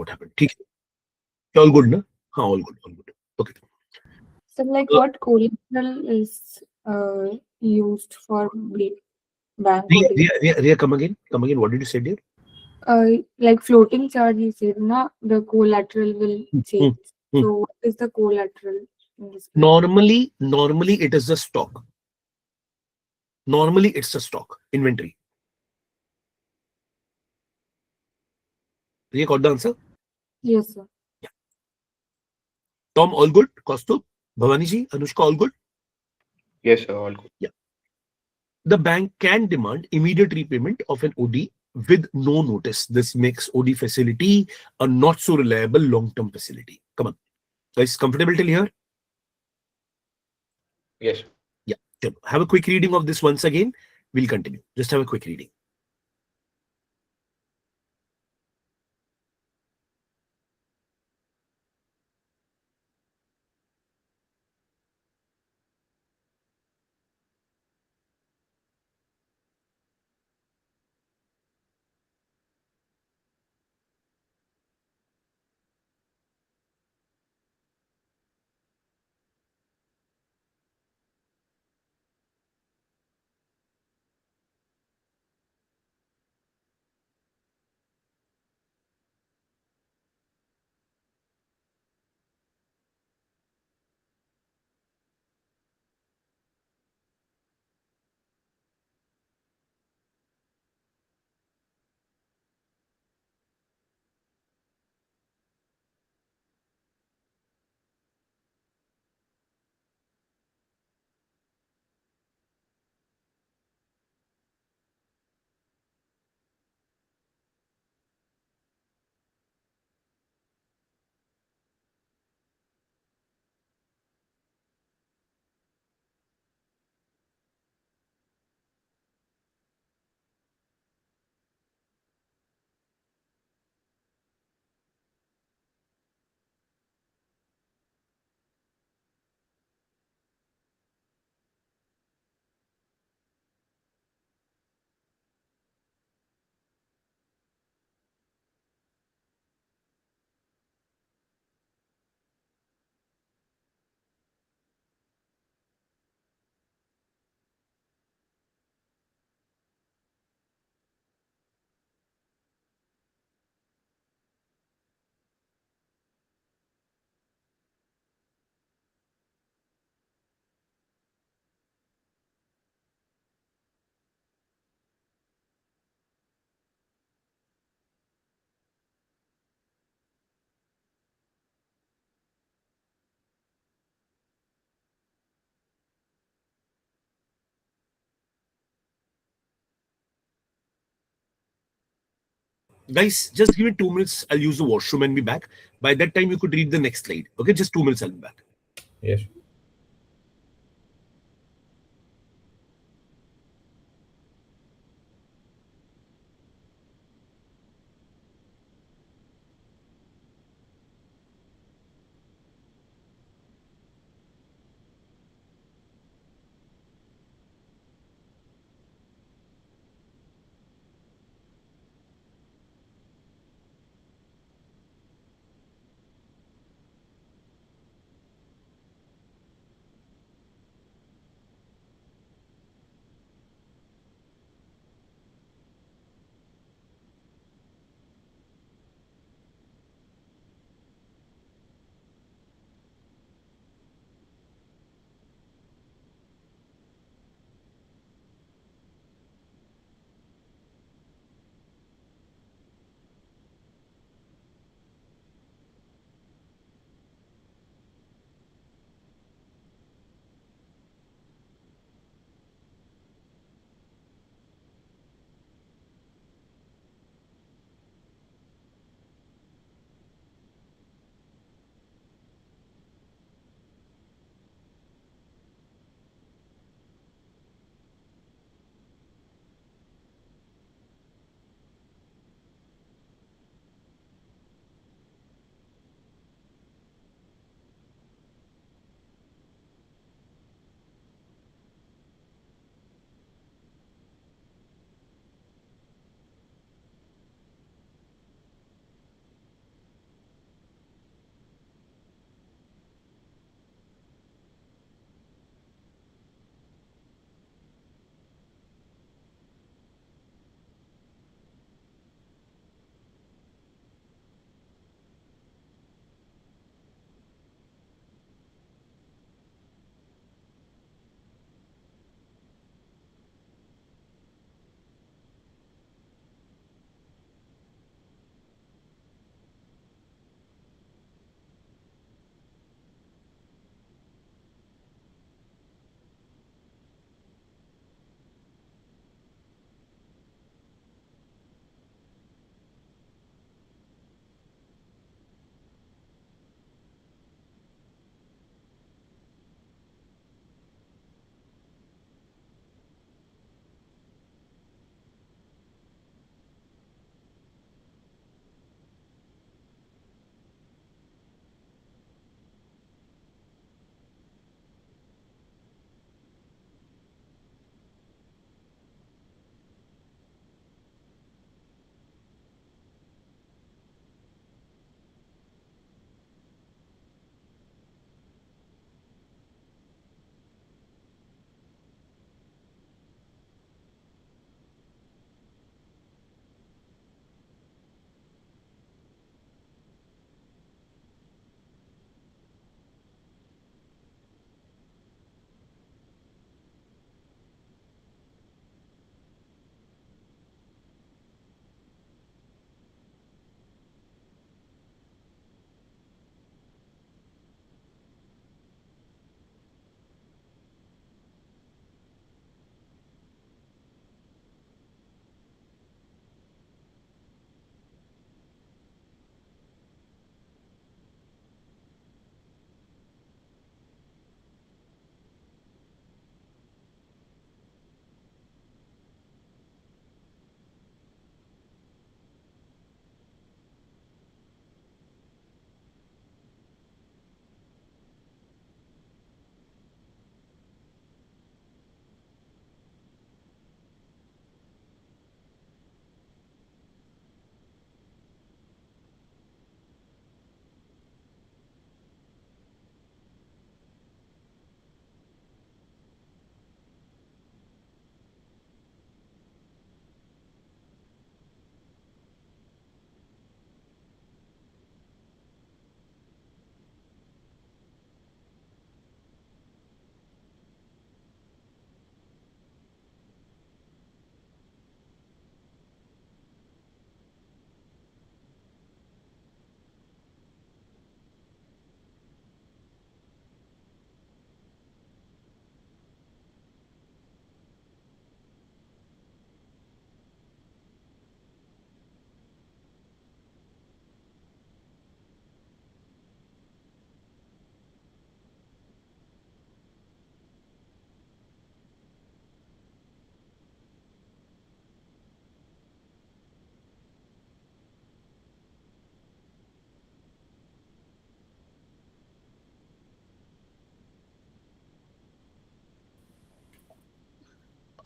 what happened. ठीक है, all good ना? हाँ, all good, all good. Okay. So, like, what collateral is used for bank or Ria, come again. Come again. What did you say, dear? like floating charge, you said, na, the collateral will change. Hmm. So, what is the collateral in this case? Normally it is the stock. Normally it's a stock inventory. Ria got the answer? Yes, sir. Tom, all good? Kaustubh, Bhavani ji, Anushka, all good? Yes, sir, all good. Yeah. The bank can demand immediate repayment of an OD with no notice. This makes OD facility a not so reliable long-term facility. Come on. Guys, comfortable till here? Yes. Yeah. Have a quick reading of this once again. We'll continue. Just have a quick reading. Guys, just give me 2 minutes. I'll use the washroom and be back. By that time, you could read the next slide. Okay, just 2 minutes, I'll be back. Yes.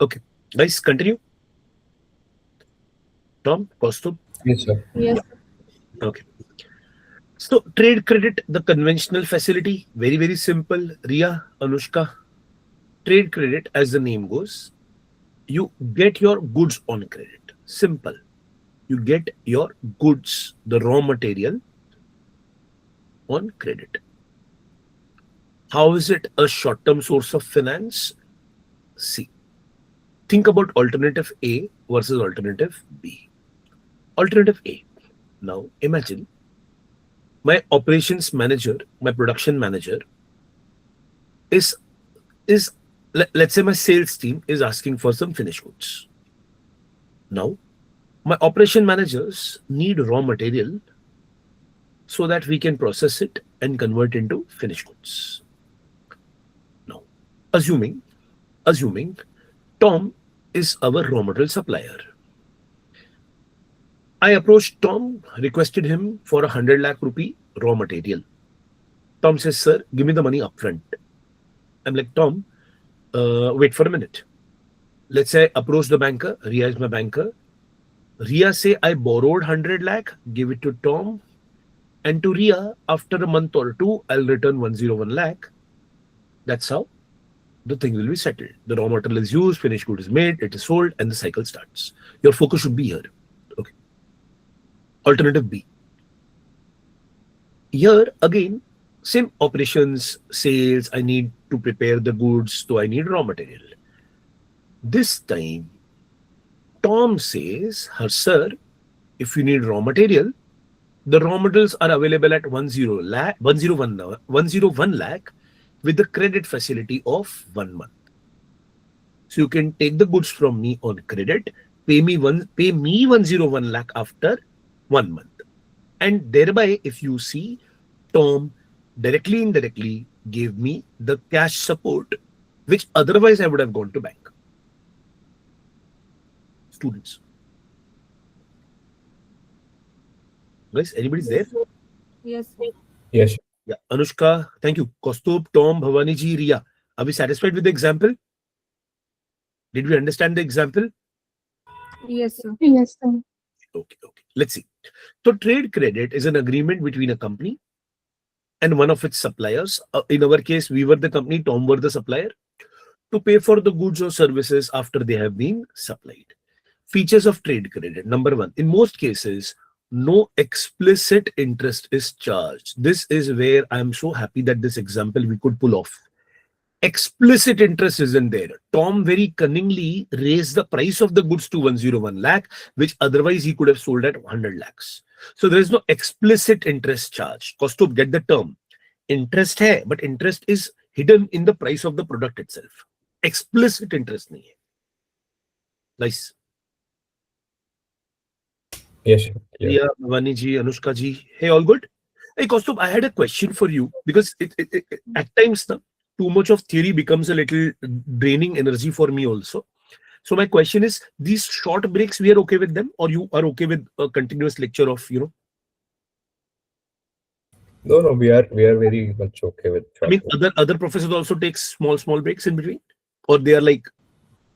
Okay, guys, continue. Tom, Kaustubh. Yes, sir. Yes. Okay. So trade credit, the conventional facility, very, very simple. Ria, Anushka, trade credit, as the name goes, you get your goods on credit. Simple. You get your goods, the raw material, on credit. How is it a short-term source of finance? See, think about alternative A versus alternative B. Alternative A. Now imagine my operations manager, my production manager is is let's say my sales team is asking for some finished goods. Now my operation managers need raw material so that we can process it and convert into finished goods. Now, assuming Tom is our raw material supplier. I approached Tom, requested him for 100 lakh rupee raw material. Tom says, sir, give me the money upfront. I'm like, Tom, wait for a minute. Let's say I approach the banker. Ria is my banker. Ria say I borrowed 100 lakh, give it to Tom. And to Ria, after a month or two, I'll return 101 lakh. That's how the thing will be settled. The raw material is used, finished good is made, it is sold, and the cycle starts. Your focus should be here. Okay. Alternative B. Here again, same operations, sales. I need to prepare the goods, so I need raw material. This time, Tom says, her sir, if you need raw material, the raw materials are available at 101 lakh with the credit facility of 1 month. So you can take the goods from me on credit, pay me 101 lakh after 1 month. And thereby, if you see, Tom directly, indirectly gave me the cash support, which otherwise I would have gone to bank. Students. Guys, anybody's there? Yes. Yes, sir. Yeah. Anushka, thank you. Kaustubh, Tom, Bhavani ji, Ria. Are we satisfied with the example? Did we understand the example? Yes, sir. Yes, sir. Okay. Let's see. So trade credit is an agreement between a company and one of its suppliers. In our case, we were the company, Tom were the supplier, to pay for the goods or services after they have been supplied. Features of trade credit. Number one, in most cases, no explicit interest is charged. This is where I'm so happy that this example we could pull off. Explicit interest isn't there. Tom very cunningly raised the price of the goods to 101 lakh, which otherwise he could have sold at 100 lakhs. So there is no explicit interest charge. Kaustubh, get the term. Interest hai, but interest is hidden in the price of the product itself. Explicit interest nahi hai. Nice. Yes, sir. Yeah. Ria, Bhavani ji, Anushka ji. Hey, all good? Hey, Kaustubh, I had a question for you because at times too much of theory becomes a little draining energy for me also. So my question is, these short breaks, we are okay with them, or you are okay with a continuous lecture of, No, we are very much okay with I short mean, breaks. other professors also take small breaks in between, or they are like,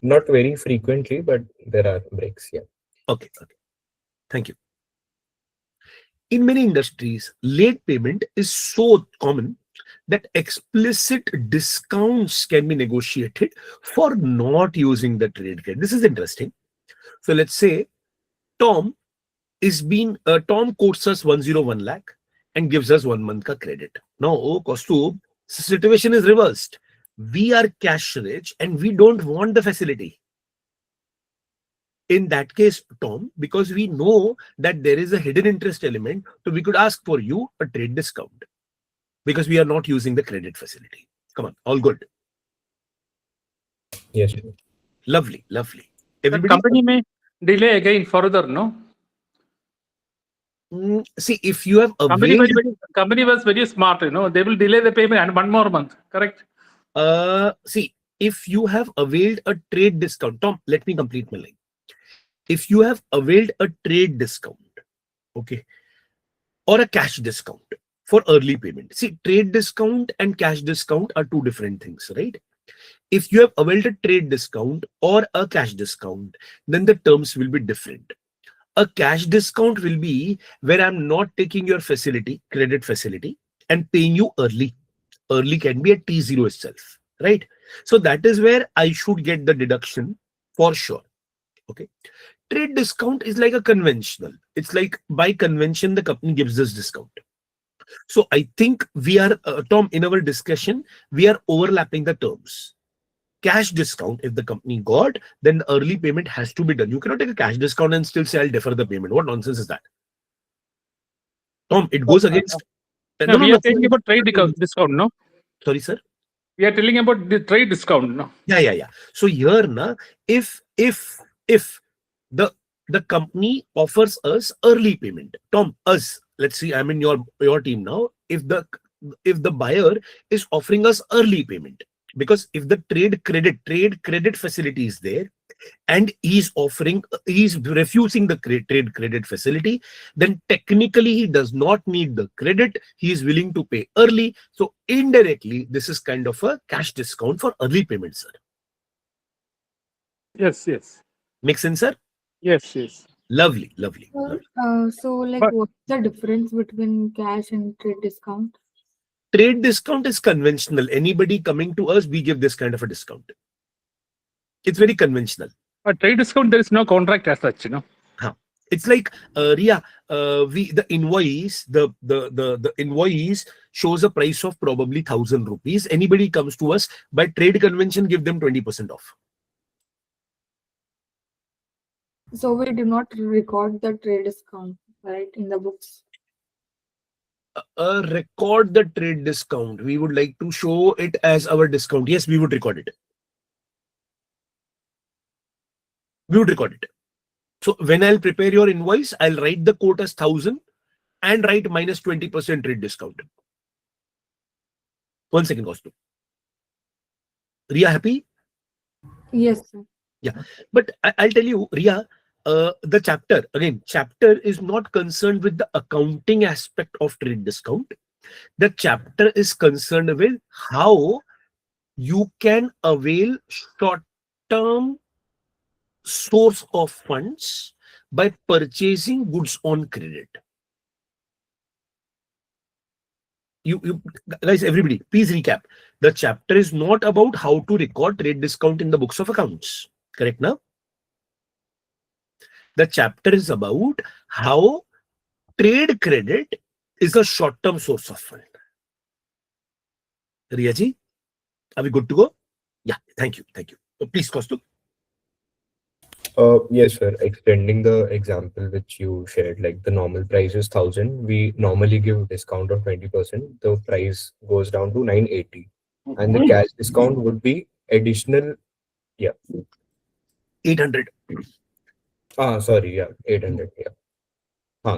Not very frequently, but there are breaks. Yeah. okay. Thank you. In many industries, late payment is so common that explicit discounts can be negotiated for not using the trade credit. This is interesting. So let's say Tom Tom quotes us 101 lakh and gives us 1 month ka credit. Now, Kaustubh, situation is reversed. We are cash rich and we don't want the facility. In that case, Tom, because we know that there is a hidden interest element, so we could ask for you a trade discount because we are not using the credit facility. Come on, all good. Yes. Lovely. The Everybody, company may delay again further, no? see, if you have Company was very smart, they will delay the payment and 1 more month, correct? see, if you have availed a trade discount, Tom, let me complete my line. If you have availed a trade discount, okay, or a cash discount for early payment. See, trade discount and cash discount are two different things, right? If you have availed a trade discount or a cash discount, then the terms will be different. A cash discount will be where I'm not taking your facility, credit facility, and paying you early. Early can be at T0 itself, right? So that is where I should get the deduction for sure. Okay. Trade discount is like a conventional. It's like by convention, the company gives this discount. So I think we are, Tom, in our discussion, we are overlapping the terms. Cash discount, if the company got, then the early payment has to be done. You cannot take a cash discount and still say I'll defer the payment. What nonsense is that? Tom, it goes against. No, we are talking about trade discount, no? Sorry, sir. We are telling about the trade discount, no? Yeah. So here, na, if the company offers us early payment, Tom, us, let's see, I'm in your team now. If the buyer is offering us early payment, because if the trade credit facility is there, and he's refusing the trade credit facility, then technically he does not need the credit. He is willing to pay early. So indirectly, this is kind of a cash discount for early payment, sir. Yes. Make sense, sir? Yes. Lovely. So like, But- what's the difference between cash and trade discount? Trade discount is conventional. Anybody coming to us, we give this kind of a discount. It's very conventional. But trade discount, there is no contract as such, you know. It's like Ria, the invoice, the invoice shows a price of probably 1,000 rupees. Anybody comes to us, by trade convention, give them 20% off. So we do not record the trade discount, right, in the books. Record the trade discount. We would like to show it as our discount. Yes, we would record it. So when I'll prepare your invoice, I'll write the quote as 1,000 and write minus 20% trade discount. 1 second, Kaustuv. Ria, happy? Yes, sir. But I'll tell you, Ria, the chapter is not concerned with the accounting aspect of trade discount. The chapter is concerned with how you can avail short-term source of funds by purchasing goods on credit. You guys, everybody, please recap. The chapter is not about how to record trade discount in the books of accounts. Correct now? The chapter is about how trade credit is a short-term source of fund. Riya ji, are we good to go? Yeah, thank you. Please, Kaustuv. Yes, sir. Extending the example which you shared, like the normal price is 1,000. We normally give discount of 20%. The price goes down to 980, and the cash discount would be additional. 800. Sorry, yeah, 800. Yeah.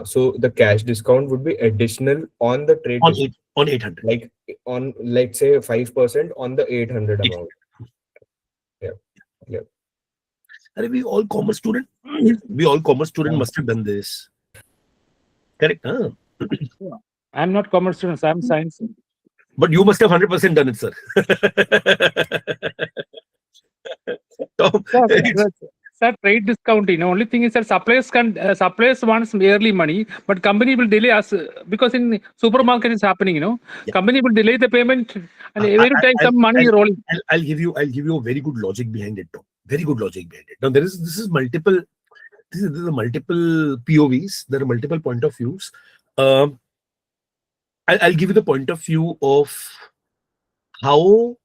So the cash discount would be additional on the trade discount, on 800. like on, let's say, 5% on the 800 amount. Yeah. We all commerce student. Must have done this. Correct, huh? I'm not commerce student, I'm science. But you must have 100% done it, sir. Tom, Sir, trade discount, you know, only thing is that suppliers wants yearly money, but company will delay us because in supermarket is happening, you know. Yeah. Company will delay the payment and every time some money rolling. I'll give you a very good logic behind it, Tom. Very good logic behind it. Now this is multiple POVs. There are multiple point of views. I'll give you the point of view of how.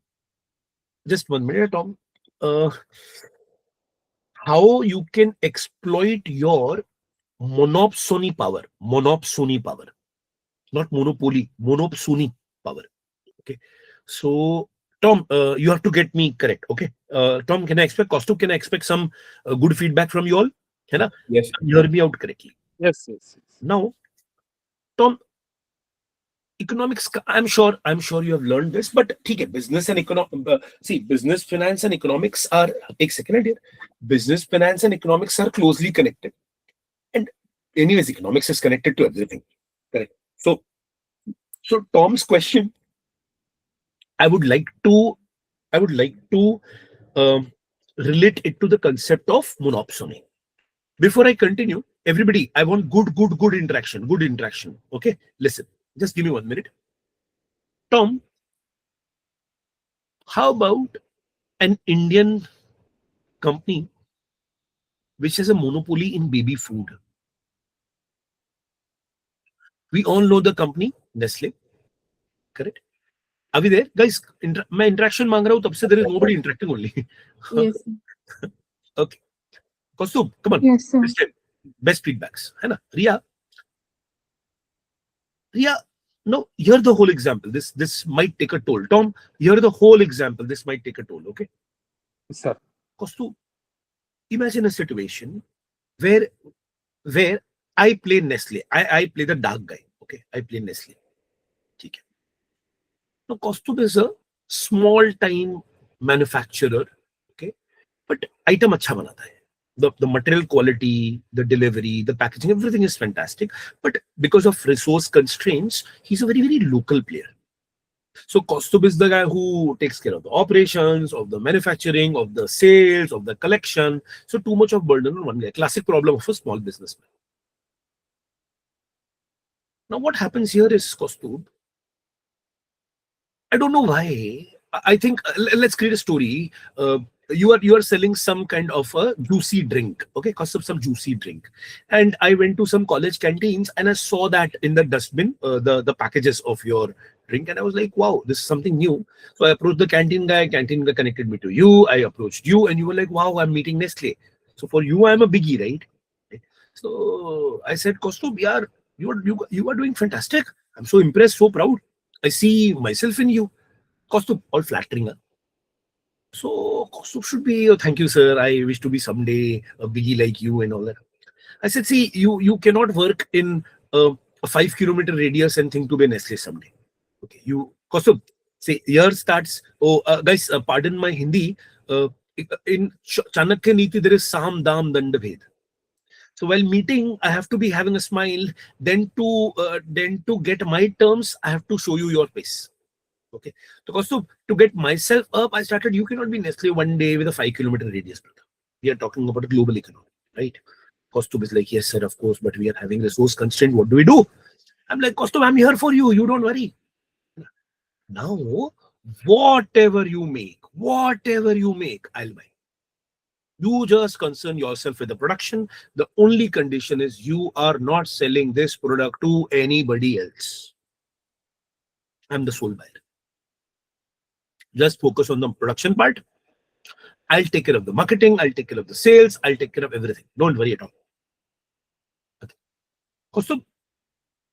Just 1 minute, Tom. How you can exploit your monopsony power, not monopoly, monopsony power. Okay, so Tom, you have to get me correct. Okay, Tom, can I expect Kaustuv? Can I expect some good feedback from you all? Yes. You heard me out correctly. Yes. Now, Tom, economics, I'm sure you have learned this, but business and business, finance and economics are business, finance and economics are closely connected, and anyways, economics is connected to everything. Correct. So Tom's question, I would like to I would like to relate it to the concept of monopsony. Before I continue, everybody, I want good interaction. Good interaction. Okay, listen. Just give me 1 minute. Tom, how about an Indian company which has a monopoly in baby food? We all know the company, Nestle, correct? Are we there? Guys, मैं interaction मांग रहा हूँ, तब से there is nobody interacting only. Yes, sir. Okay. Kaustubh, come on. Yes, sir. This time, best feedbacks. है ना? Ria, no, hear the whole example. This might take a toll. Tom, hear the whole example. This might take a toll, okay? Sir. Kaustubh, imagine a situation where I play Nestle. I play the dark guy. Okay, I play Nestle. Okay. Now, Kaustubh is a small time manufacturer. Okay, but item अच्छा बनाता है. The material quality, the delivery, the packaging, everything is fantastic. But because of resource constraints, he's a very local player. So Kaustubh is the guy who takes care of the operations, of the manufacturing, of the sales, of the collection. So too much of burden on one guy. Classic problem of a small businessman. Now what happens here is, Kaustubh, I don't know why. I think let's create a story. You are selling some kind of a juicy drink, okay? Kaustubh, some juicy drink. And I went to some college canteens and I saw that in the dustbin, the packages of your drink, and I was like, wow, this is something new. So I approached the canteen guy connected me to you. I approached you, and you were like, wow, I'm meeting Nestle. So for you, I'm a biggie, right? So I said, Kaustubh, yaar, you are doing fantastic. I'm so impressed, so proud. I see myself in you. Kaustubh, all flattering. Huh? So Kaustubh should be, oh, thank you, sir. I wish to be someday a biggie like you and all that. I said, see, you cannot work in a 5-kilometer radius and think to be Nestle someday. Okay, you, Kaustubh, say, here starts, oh, guys, pardon my Hindi. In Chanakya Niti, there is Sam, Dam, Danda, Bhed. So while meeting, I have to be having a smile. Then to get my terms, I have to show you your pace. Okay. So Kaustubh, to get myself up, I started, you cannot be Nestle one day with a 5-kilometer radius, brother. We are talking about a global economy, right? Kaustubh is like, yes, sir, of course, but we are having resource constraint. What do we do? I'm like, Kaustubh, I'm here for you. You don't worry. Now, whatever you make, I'll buy. You just concern yourself with the production. The only condition is you are not selling this product to anybody else. I'm the sole buyer. Just focus on the production part. I'll take care of the marketing. I'll take care of the sales. I'll take care of everything. Don't worry at all. Okay. Kaustubh,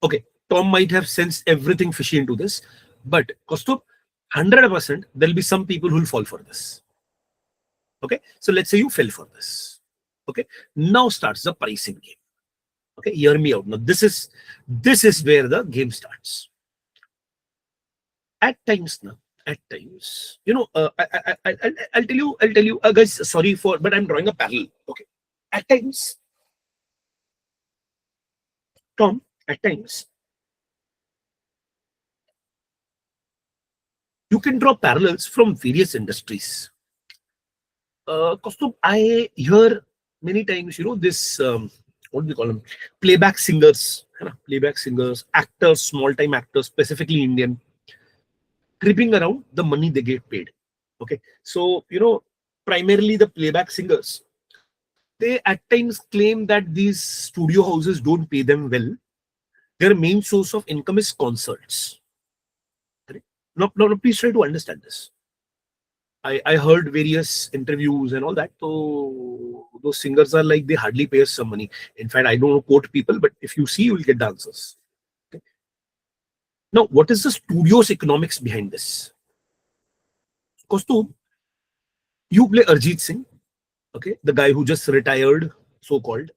okay, Tom might have sensed everything fishy into this, but Kaustubh, 100% there'll be some people who'll fall for this. Okay, so let's say you fell for this. Okay, now starts the pricing game. Okay, hear me out. Now this is where the game starts. At times, you know, I'll tell you, guys. Sorry for, but I'm drawing a parallel. Okay, at times, Tom, at times, you can draw parallels from various industries. Kaustubh, I hear many times, you know, this, what do we call them? Playback singers, actors, small-time actors, specifically Indian, tripping around the money they get paid. Okay, so, you know, primarily the playback singers, they at times claim that these studio houses don't pay them well. Their main source of income is concerts. Correct? No, please try to understand this. I heard various interviews and all that. So those singers are like, they hardly pay us some money. In fact, I don't quote people, but if you see, you will get the answers. Okay. Now, what is the studio's economics behind this? Kaustubh, you play Arjit Singh, okay, the guy who just retired, so-called.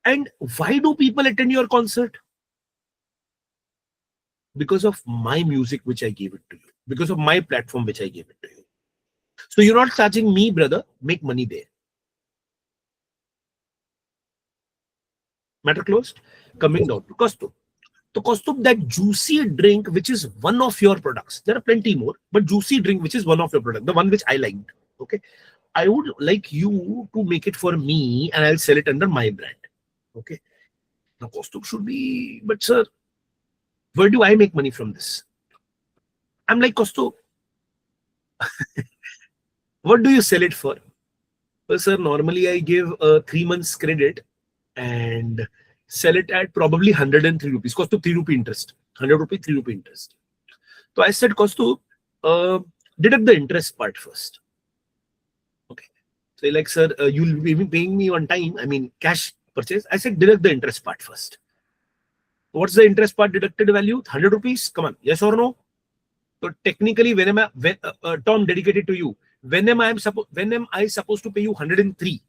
And why do people attend your concert? Because of my music, which I gave it to you. Because of my platform, which I gave it to you. So you're not charging me, brother. Make money there. Matter closed. Coming down to Kaustubh. the cost of that juicy drink, which is one of your products. There are plenty more, but juicy drink, which is one of your product, the one which I liked. Okay. I would like you to make it for me and I'll sell it under my brand. Okay. The cost of should be, but sir, where do I make money from this? I'm like, Costo, what do you sell it for? Well, sir, normally I give 3 months credit and sell it at probably 103 rupees. Cost to 3 rupee interest. 100 rupee, 3 rupee interest. So I said, Costo, deduct the interest part first. Okay. So like, sir, you'll be paying me on time. I mean, cash purchase. I said, deduct the interest part first. What's the interest part deducted value? 100 rupees. Come on. Yes or no? So technically, Tom, dedicated to you. When am I supposed to pay you 103?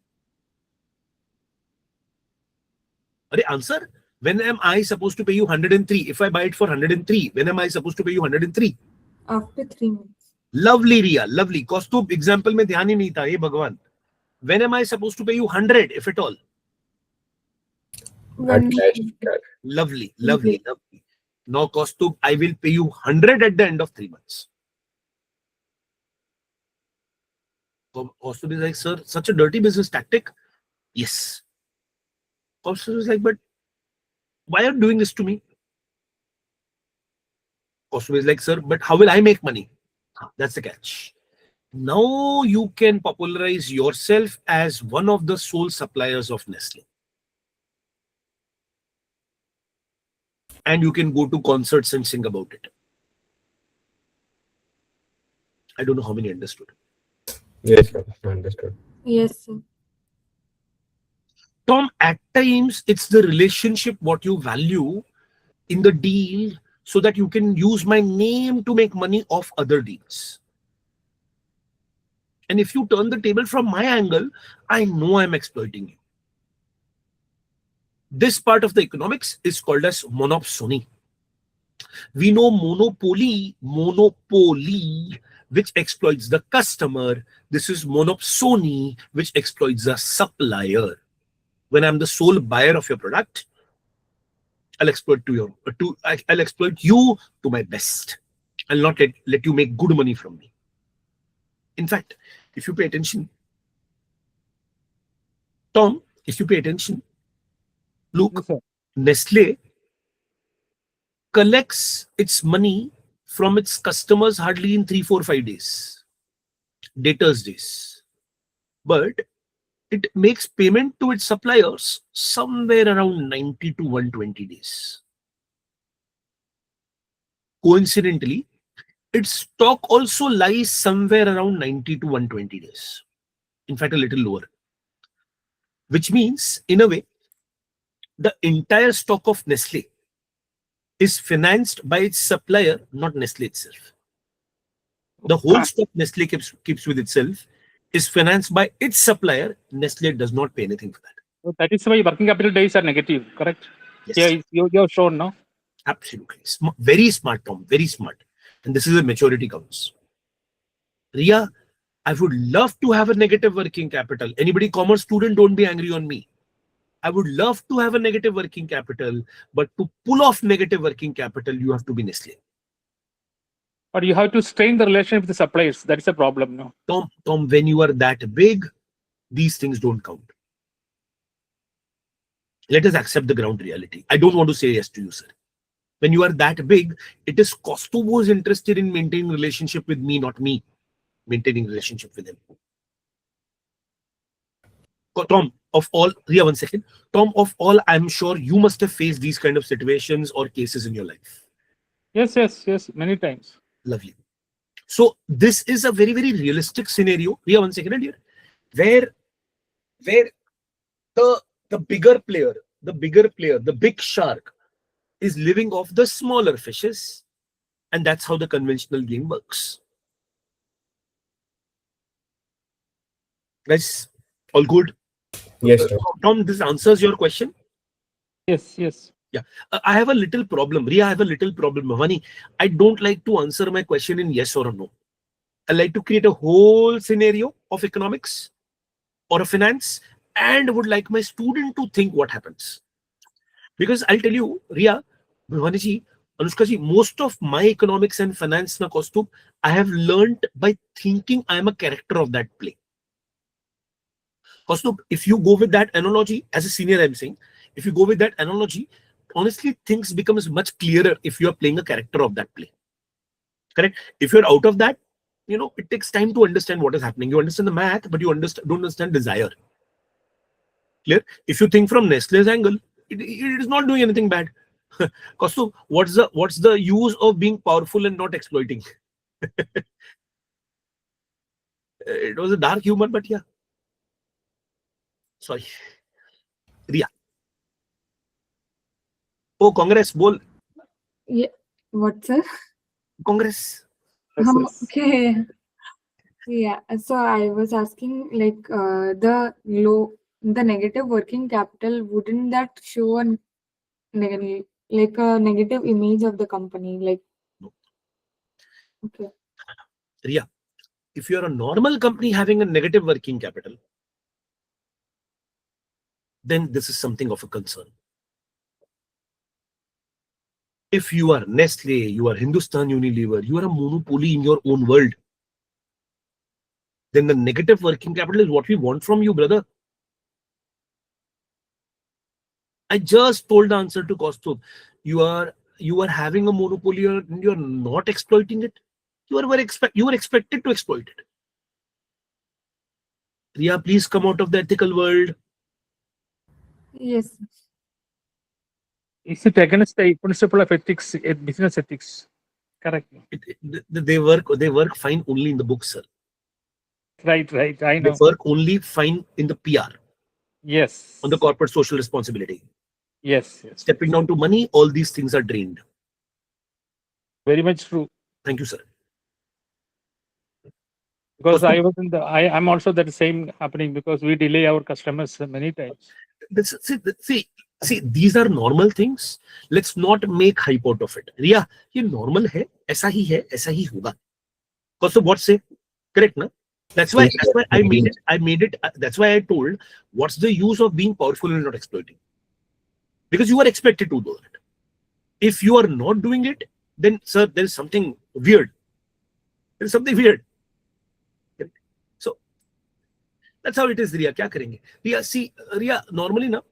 Answer. When am I supposed to pay you 103? If I buy it for 103, when am I supposed to pay you 103? After 3 months. Lovely, Ria. Lovely. Cost to example mein dhyan hi nahi tha. Hey Bhagwan. When am I supposed to pay you 100, if at all? When Lovely, lovely, lovely. Now cost to I will pay you 100 at the end of 3 months. Cost to is like, sir, such a dirty business tactic. Yes. Cost to is like, but why are you doing this to me? Cost to is like, sir, but how will I make money? That's the catch. Now you can popularize yourself as one of the sole suppliers of Nestle. And you can go to concerts and sing about it. I don't know how many understood. Yes, sir. Understood. Yes, sir. Tom, at times it's the relationship what you value in the deal so that you can use my name to make money off other deals. And if you turn the table from my angle, I know I'm exploiting you. This part of the economics is called as monopsony. We know monopoly, which exploits the customer. This is monopsony, which exploits the supplier. When I'm the sole buyer of your product, I'll exploit I'll exploit you to my best. I'll not let you make good money from me. In fact, if you pay attention, Tom, if you pay attention, look, Yes, Nestle collects its money from its customers hardly in 3, 4, 5 days, debtors days. But it makes payment to its suppliers somewhere around 90 to 120 days. Coincidentally, its stock also lies somewhere around 90 to 120 days. In fact, a little lower. Which means, in a way, the entire stock of Nestle is financed by its supplier, not Nestle itself. The whole stock Nestle keeps with itself is financed by its supplier. Nestle does not pay anything for that. So that is why working capital days are negative, correct? Yes. Yeah, you have shown, no? Absolutely. Very smart, Tom. Very smart. And this is where maturity counts. Ria, I would love to have a negative working capital. Anybody commerce student, don't be angry on me. I would love to have a negative working capital, but to pull off negative working capital, you have to be Nestle. But you have to strain the relationship with the suppliers. That is a problem, no? Tom, when you are that big, these things don't count. Let us accept the ground reality. I don't want to say yes to you, sir. When you are that big, it is Costo who is interested in maintaining relationship with me, not me maintaining relationship with him. Tom, of all, Ria, 1 second. Tom, of all, I'm sure you must have faced these kind of situations or cases in your life. Yes, many times. Lovely. So this is a very, very realistic scenario. Ria, 1 second here, where the bigger player, the big shark is living off the smaller fishes, and that's how the conventional game works. Guys, all good? Yes, sir. Tom, this answers your question? Yes. Yeah. I have a little problem. Ria, I have a little problem. Bhavani, I don't like to answer my question in yes or no. I like to create a whole scenario of economics or a finance and would like my student to think what happens. Because I'll tell you, Ria, Bhavani ji, Anushka ji, most of my economics and finance na costume, I have learned by thinking I am a character of that play. Costume, if you go with that analogy, as a senior I'm saying, if you go with that analogy, honestly, things becomes much clearer if you are playing a character of that play. Correct? If you're out of that, it takes time to understand what is happening. You understand the math, but you don't understand desire. Clear? If you think from Nestle's angle, it is not doing anything bad. Kostu, what's the use of being powerful and not exploiting? It was a dark humor, but yeah. Sorry. Ria. Oh, Congress, bol. Yeah. What, sir? Congress. Okay. Yeah. So I was asking, like, the negative working capital, wouldn't that show a negative, like a negative image of the company? Like, No. okay. Ria, if you're a normal company having a negative working capital, then this is something of a concern. If you are Nestle, you are Hindustan Unilever, you are a monopoly in your own world, then the negative working capital is what we want from you, brother. I just told the answer to Kostub. You are having a monopoly and you are not exploiting it. You were expected to exploit it. Ria, please come out of the ethical world. Yes. Is it against the principle of ethics, business ethics? Correct. They work fine only in the books, sir. Right. I They know. work only fine in the PR, Yes. on the corporate social responsibility. Yes. Stepping down to money, all these things are drained. Very much true. Thank you, sir. Because Kostub, I was in the, I'm also that same happening because we delay our customers many times. see, these are normal things. Let's not make hype out of it. Ria, ये normal है, ऐसा ही होगा. Kostub, what say? Correct, na? That's why I made it. That's why I told, what's the use of being powerful and not exploiting? Because you are expected to do it. If you are not doing it, then, sir, there is something weird. There is something weird. So that's how it is, Ria. Kya karenge? Ria, see, Ria, normally, na,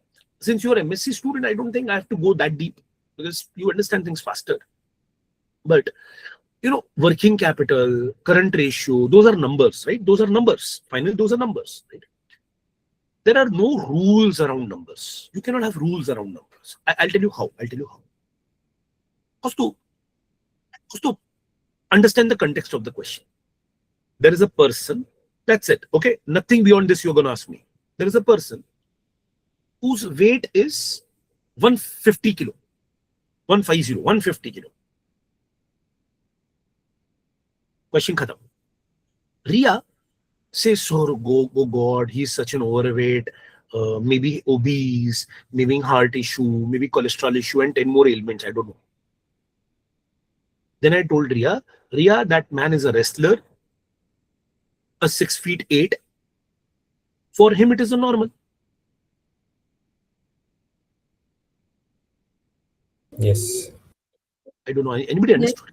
since you are MSc student, I don't think I have to go that deep because you understand things faster. But working capital, current ratio, those are numbers, right? Those are numbers. Finally, those are numbers, right? There are no rules around numbers. You cannot have rules around numbers. I'll tell you how. Kostu, understand the context of the question. There is a person, that's it. Okay, nothing beyond this you're going to ask me. There is a person whose weight is 150 kilo. 150 kilo. Question khatam. Ria says, oh God, he's such an overweight, maybe obese, maybe heart issue, maybe cholesterol issue, and 10 more ailments. I don't know. Then I told Ria, that man is a wrestler, a 6'8". For him, it is a normal. Yes. I don't know. Anybody understood?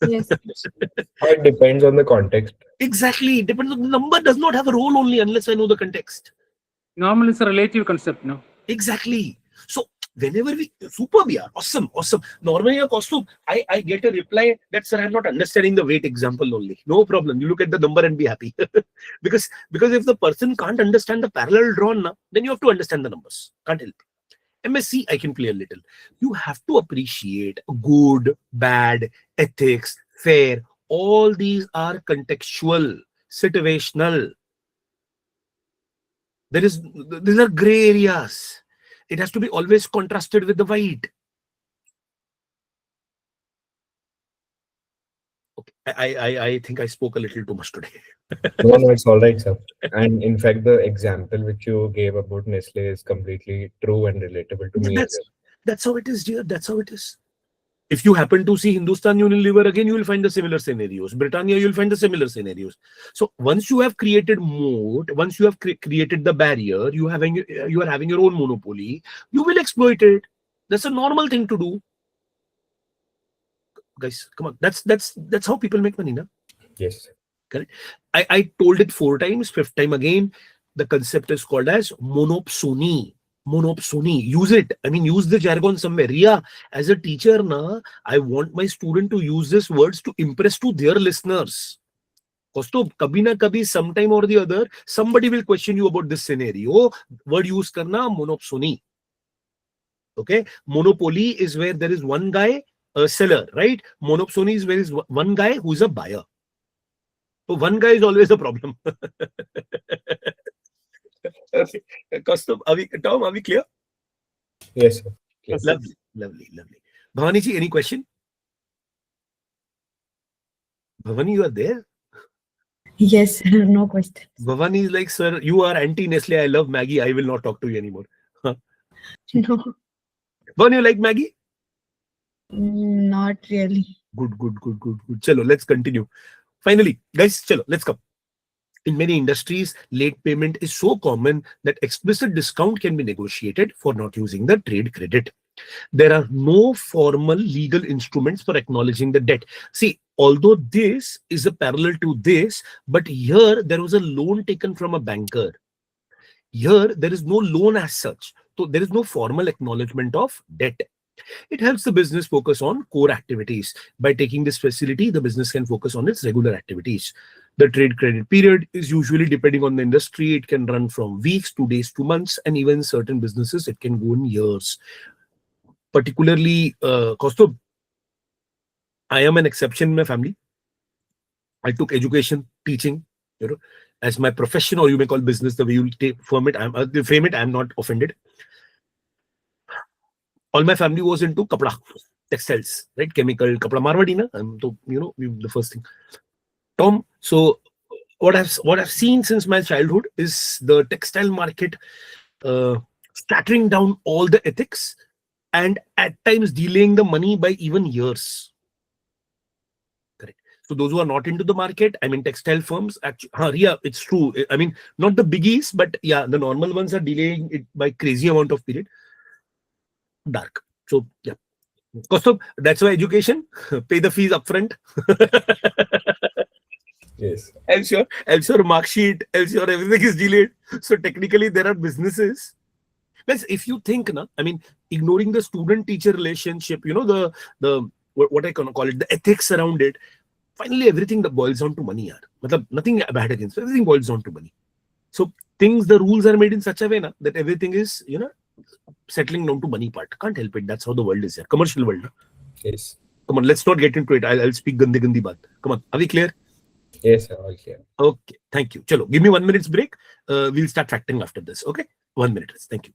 Yes. It depends on the context. Exactly. It depends on the number. Does not have a role only unless I know the context. Normal is a relative concept, no? Exactly. So whenever we superb, yeah, awesome. Normally a costume, I get a reply that, sir, I'm not understanding the weight example only. No problem. You look at the number and be happy. because if the person can't understand the parallel drawn, then you have to understand the numbers. Can't help it. MSc, I can play a little. You have to appreciate good, bad, ethics, fair. All these are contextual, situational. These are gray areas. It has to be always contrasted with the white. Okay, I think I spoke a little too much today. No, it's all right, sir. And in fact, the example which you gave about Nestle is completely true and relatable to me as well. That's how it is, dear. That's how it is. If you happen to see Hindustan Unilever again, you will find the similar scenarios. Britannia, you'll find the similar scenarios. So once you have created moat, once you have created the barrier, you are having your own monopoly, you will exploit it. That's a normal thing to do. guys. Come on. That's how people make money, na? Yes. Correct. I told it 4 times, fifth time again. The concept is called as monopsony. Monopsony. Use it. I mean, use the jargon somewhere. Ria, as a teacher, na, I want my student to use these words to impress to their listeners. Because kabhi na kabhi, sometime or the other, somebody will question you about this scenario. Word use karna, monopsony. Okay. Monopoly is where there is one guy, a seller, right? Monopsony is where is one guy who's a buyer. So one guy is always a problem. Okay. Tom, are we clear? Yes, sir. Yes, Yes. sir. Lovely, lovely, lovely. Bhavani ji, any question? Bhavani, you are there? Yes, no question. Bhavani is like, sir, you are anti-Nestle. I love Maggie. I will not talk to you anymore. Huh? No, Bhavani, you like Maggie? not really. Good, good, good, good, good. Chalo, let's continue. Finally, guys, chalo, let's come. In many industries, late payment is so common that explicit discount can be negotiated for not using the trade credit. There are no formal legal instruments for acknowledging the debt. See, although this is a parallel to this, but here there was a loan taken from a banker. Here there is no loan as such. So there is no formal acknowledgement of debt. It helps the business focus on core activities. By taking this facility, the business can focus on its regular activities. The trade credit period is usually, depending on the industry, it can run from weeks to days to months, and even certain businesses, it can go in years. Particularly, Kaustubh, I am an exception in my family. I took education, teaching, as my profession, or you may call business, the way you frame it. I'm not offended. All my family was into kapda, textiles, right? Chemical, kapda marwadi na. The first thing. Tom, so what I've seen since my childhood is the textile market scattering down all the ethics and at times delaying the money by even years. Correct. So those who are not into the market, I mean, textile firms, actually, yeah, it's true. I mean, not the biggies, but yeah, the normal ones are delaying it by crazy amount of period. Dark. So yeah. Kaustubh, that's why education, pay the fees upfront. Yes. else your mark sheet, else your everything is delayed. So technically there are businesses. Guys, if you think, na, I mean, ignoring the student-teacher relationship, the what I can call it, the ethics around it, finally everything that boils down to money. Yaar. Nothing bad against, everything boils down to money. So the rules are made in such a way na, that everything is, settling down to money part. Can't help it. That's how the world is here. Commercial world. Na? Yes. Come on, let's not get into it. I'll speak gandi gandi baat. Come on, are we clear? Yes, sir. All clear. Okay, thank you. Chalo, give me 1 minute's break. We'll start factoring after this. Okay, 1 minute. Thank you.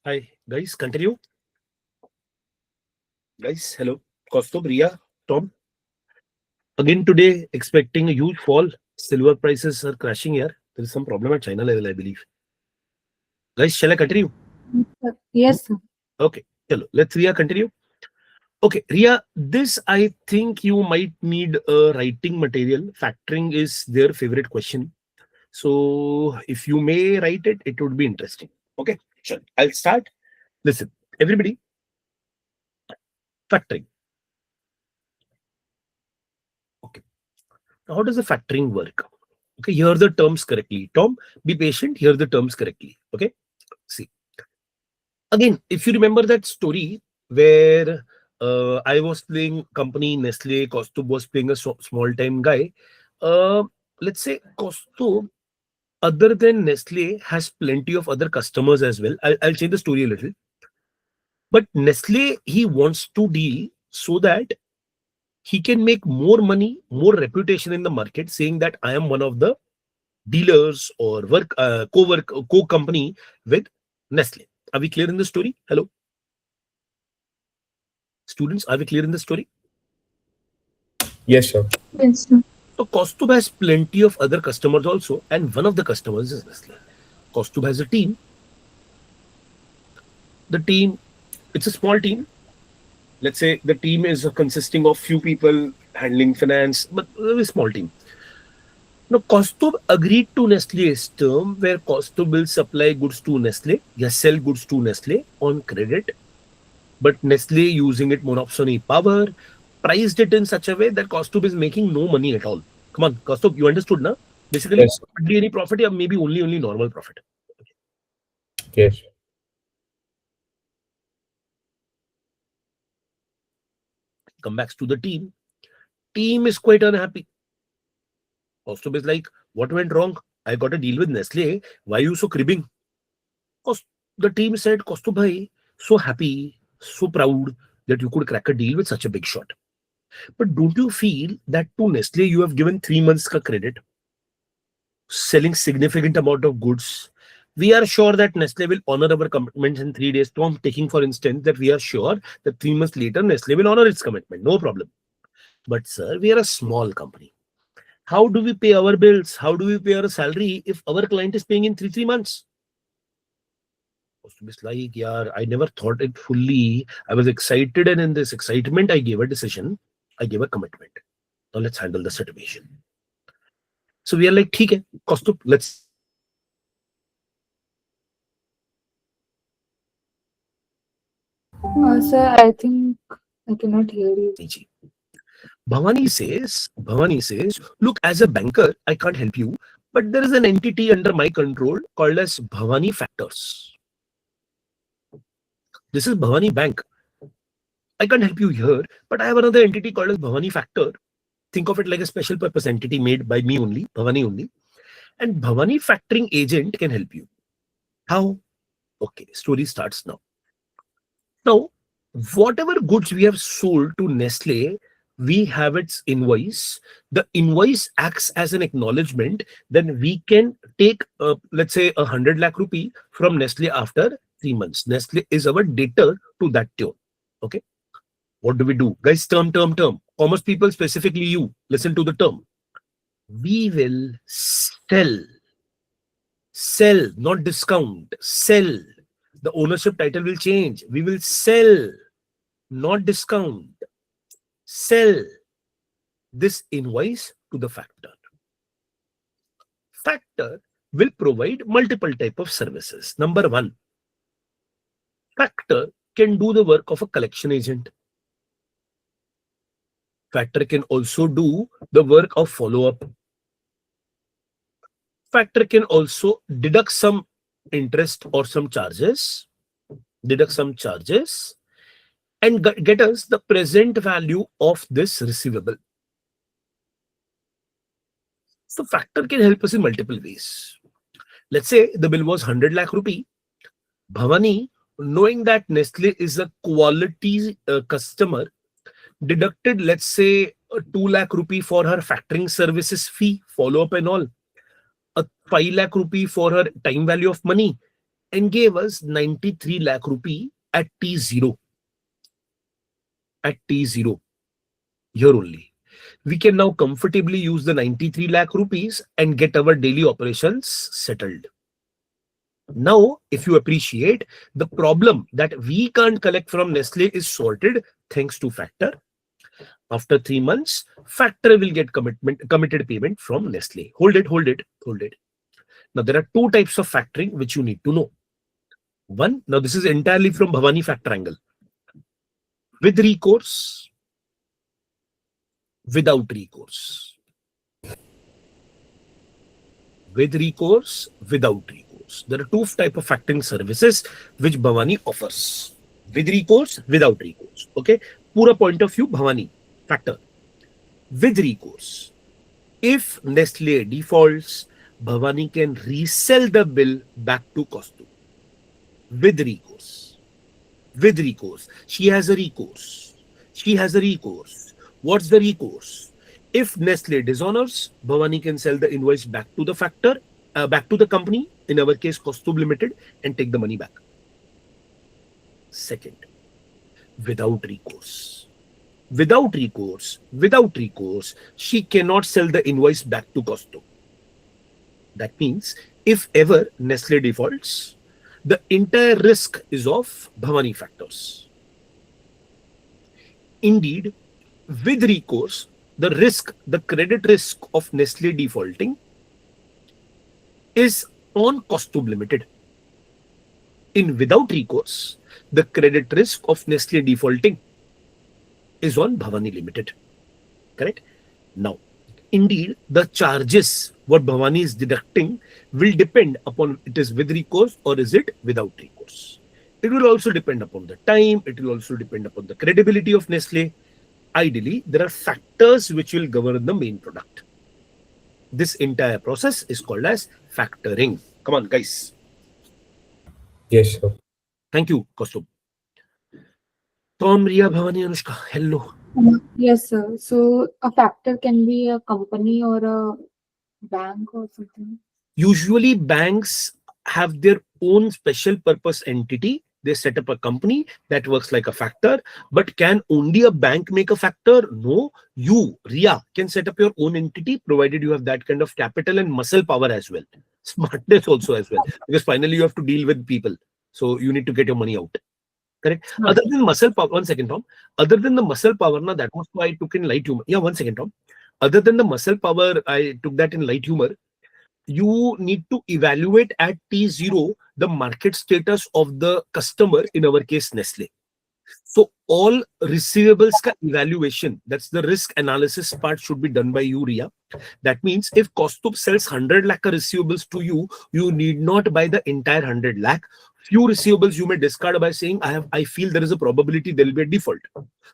Hi, guys, continue. Guys, hello. Kaustubh, Ria, Tom. Again today, expecting a huge fall. Silver prices are crashing here. There is some problem at China level, I believe. Guys, shall I continue? Yes, sir. Okay, hello. Let's Ria continue. Okay, Ria, this I think you might need a writing material. Factoring is their favorite question. So if you may write it, it would be interesting. Okay, sure. I'll start. Listen, everybody, factoring. Okay. Now, how does the factoring work? Okay, hear the terms correctly. Tom, be patient, hear the terms correctly. Okay, see. Again, if you remember that story where I was playing company Nestle, Kaustubh was playing a small time guy. Uh, let's say Kaustubh, other than Nestle, has plenty of other customers as well. I'll change the story a little. But Nestle, he wants to deal so that he can make more money, more reputation in the market, saying that I am one of the dealers or co-company with Nestle. Are we clear in the story? Hello? Students, are we clear in the story? Yes, sir. Yes, sir. So Kaustubh has plenty of other customers also, and one of the customers is Nestle. Kaustubh has a team. The team, it's a small team. Let's say the team is consisting of few people handling finance, but a very small team. Now, Kaustubh agreed to Nestle's term where Kaustubh will supply goods to Nestle, yes, sell goods to Nestle on credit, but Nestle using it monopsony power, priced it in such a way that Kaustubh is making no money at all. Come on, Kaustubh, you understood, na? Basically, Yes. hardly any profit or maybe only normal profit. Yes. Come back to the team. Team is quite unhappy. Kaustubh is like, what went wrong? I got a deal with Nestle. Why are you so cribbing? The team said, Kaustubh bhai, so happy, so proud that you could crack a deal with such a big shot. But don't you feel that to Nestle you have given 3 months ka credit, selling significant amount of goods? We are sure that Nestle will honor our commitments in 3 days. So I'm taking for instance that we are sure that 3 months later Nestle will honor its commitment. No problem. But sir, we are a small company. How do we pay our bills? How do we pay our salary if our client is paying in 3 months? It's like, yeah, I never thought it fully. I was excited, and in this excitement, I gave a decision. I gave a commitment. Now let's handle the situation. So we are like, okay, Kaustubh, let's. Sir, I think I cannot hear you. Bhavani says, look, as a banker, I can't help you, but there is an entity under my control called as Bhavani Factors. This is Bhavani Bank. I can't help you here, but I have another entity called as Bhavani Factor. Think of it like a special purpose entity made by me only, Bhavani only. And Bhavani Factoring Agent can help you. How? Okay, story starts now. Now, whatever goods we have sold to Nestle, we have its invoice. The invoice acts as an acknowledgement. Then we can take, let's say, 100 lakh rupee from Nestle after 3 months. Nestle is our debtor to that tune. Okay. What do we do? Guys, term. Commerce people, specifically you, listen to the term. We will sell, not discount, sell. The ownership title will change. We will sell, not discount, sell this invoice to the factor. Factor will provide multiple type of services. Number one, factor can do the work of a collection agent. Factor can also do the work of follow-up. Factor can also deduct some interest or some charges, and get us the present value of this receivable. So factor can help us in multiple ways. Let's say the bill was 100 lakh rupee. Bhavani, knowing that Nestle is a quality customer, deducted, let's say, 2 lakh rupee for her factoring services fee, follow-up and all, a 5 lakh rupee for her time value of money, and gave us 93 lakh rupee at T0. At T0, here only. We can now comfortably use the 93 lakh rupees and get our daily operations settled. Now, if you appreciate, the problem that we can't collect from Nestle is sorted thanks to Factor. After 3 months, Factor will get committed payment from Nestle. Hold it. Now, there are two types of factoring which you need to know. One, now this is entirely from Bhavani Factor angle. With recourse, without recourse. With recourse, without recourse. There are two types of factoring services which Bhavani offers. With recourse, without recourse. Okay. Pura point of view, Bhavani Factor. With recourse. If Nestle defaults, Bhavani can resell the bill back to Costu. With recourse. With recourse. She has a recourse. What's the recourse? If Nestle dishonors, Bhavani can sell the invoice back to the factor, back to the company, in our case Costub Limited, and take the money back. Second, without recourse. Without recourse, she cannot sell the invoice back to Costub. That means if ever Nestle defaults, the entire risk is of Bhavani Factors. Indeed, with recourse, the credit risk of Nestle defaulting is on Costub Limited. In without recourse, the credit risk of Nestle defaulting is on Bhavani Limited. Correct? Now, indeed, the charges what Bhavani is deducting will depend upon it is with recourse or is it without recourse. It will also depend upon the time. It will also depend upon the credibility of Nestle. Ideally, there are factors which will govern the main product. This entire process is called as factoring. Come on, guys. Yes, sir. Thank you, Kostub. Tom, Ria, Bhavani, Anushka, hello. Yes, sir. So a factor can be a company or a bank or something. Usually, banks have their own special purpose entity. They set up a company that works like a factor. But can only a bank make a factor? No. You, Ria, can set up your own entity provided you have that kind of capital and muscle power as well. Smartness also as well. Because finally you have to deal with people. So you need to get your money out. Correct? Right. Other than muscle power, 1 second, Tom. Other than the muscle power, na, that was why I took in light humor. Yeah, 1 second, Tom. Other than the muscle power, I took that in light humor. You need to evaluate at T0 the market status of the customer, in our case Nestle. So all receivables ka evaluation, that's the risk analysis part, should be done by you, Ria. That means if Costub sells 100 lakh receivables to you, you need not buy the entire 100 lakh. Few receivables you may discard by saying, I feel there is a probability there will be a default.